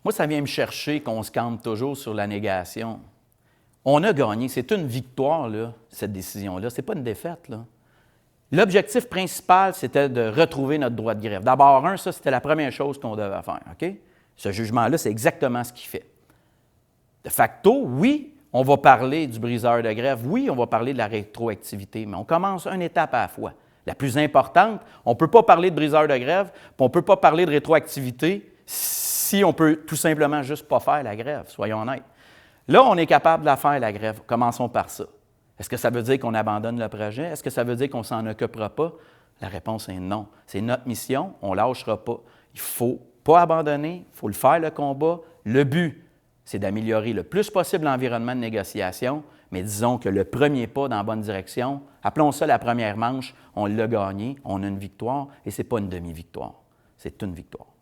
Moi, ça vient me chercher qu'on se campe toujours sur la négation. On a gagné. C'est une victoire, là, cette décision-là. Ce n'est pas une défaite, là. L'objectif principal, c'était de retrouver notre droit de grève. D'abord, ça, c'était la première chose qu'on devait faire. OK? Ce jugement-là, c'est exactement ce qu'il fait. De facto, oui, on va parler du briseur de grève. Oui, on va parler de la rétroactivité, mais on commence une étape à la fois. La plus importante, on ne peut pas parler de briseur de grève, puis on ne peut pas parler de rétroactivité si on peut tout simplement juste pas faire la grève, soyons honnêtes. Là, on est capable de la faire, la grève. Commençons par ça. Est-ce que ça veut dire qu'on abandonne le projet? Est-ce que ça veut dire qu'on ne s'en occupera pas? La réponse est non. C'est notre mission, on ne lâchera pas. Il ne faut pas abandonner, il faut le faire, le combat. Le but, c'est d'améliorer le plus possible l'environnement de négociation, mais disons que le premier pas dans la bonne direction, appelons ça la première manche, on l'a gagné, on a une victoire, et ce n'est pas une demi-victoire, c'est une victoire.